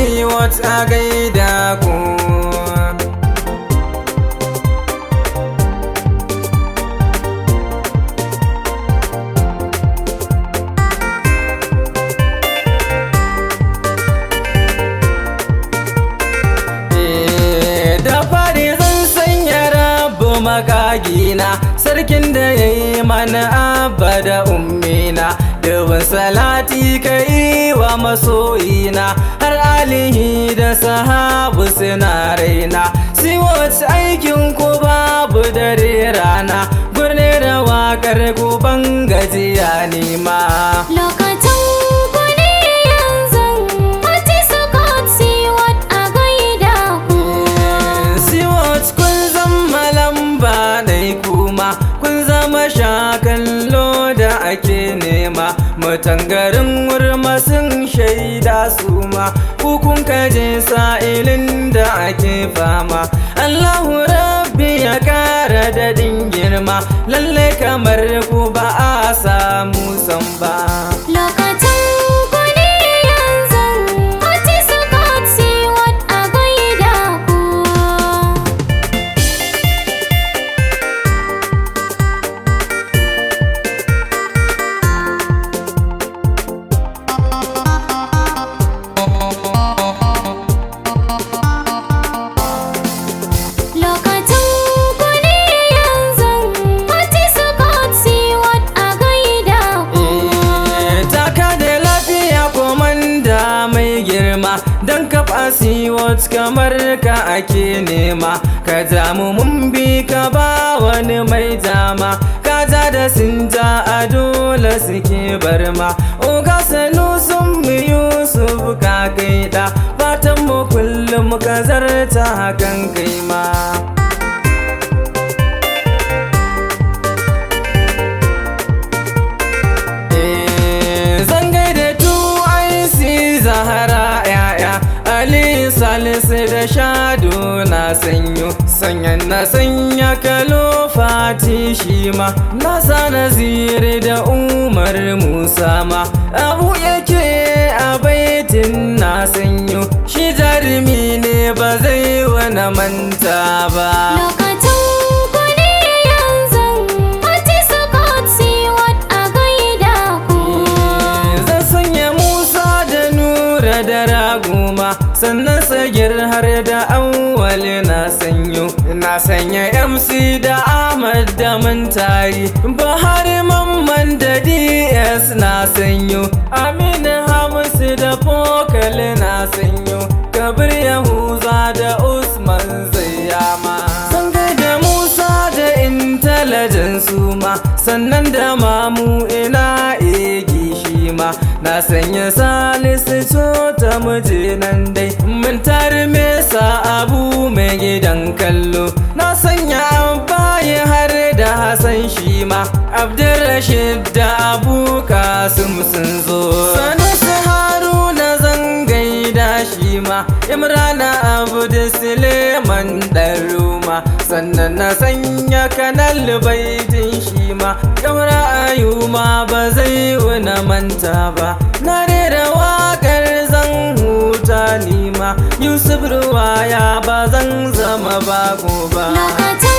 siwat a gaida ku. Makagina sarkin da ya yi mana abba da ummina, dubin salati ka yi wa masoyina, har alihi da sahabu suna raina. Siwat aikin ku babu dare rana, gurne da wakar ku ban gajiya nima. Kallo da ake nema, mutan garin Wurma sun shaida su ma, kun kaje sa'ilin da ake fama. Allahu Rabbi ya kara daɗin girma, lalle kamar ku ba a samu san ba. Dan kafa siwat kamar ka ake nema, ka damu mun bi ka ba wani mai dama, ka ja da sinja a dole suke barma. Oga sanu sun mu Yusuf ka kaida, fatan mu kullum ka zarta hakan kai ma. Salisu da Shado na sanyo, sanyan na sanya Kalo Fati shi ma, na sa Naziri da Umar Musa ma. Abu yake a baitin na sanyo, shi jarumi ne ba zai wani manta ba. Sannan sagir har da awwal na sanyo, na sanya MC da Ahmad da Mantari, Bahari Mamman da DS na sanyo, Aminu Hamisu da Fokal na sanyo, Kabir Yahuza da Usman Zayyama. Sun da Musa da Intelligence ma, sannan da Mamu ina Egi shi ma, na sanya Salisu ta muje nan dai, mun tare mesa Abu mai gidan kallo, na sanya Abbaye har da Hassan shi ma, Abdurrashid da Abu Kasim sun zo. Sanusi Haruna zan gaida shi ma, Imrana Abdu Suleiman Daruma, sannan na sanya Kanal baitin shi ma, Kaura Ayuma ba zai wuna manta ba. Na rera waƙar zan huta nima, Yusuf Ruwaya ba zan zama bako ba.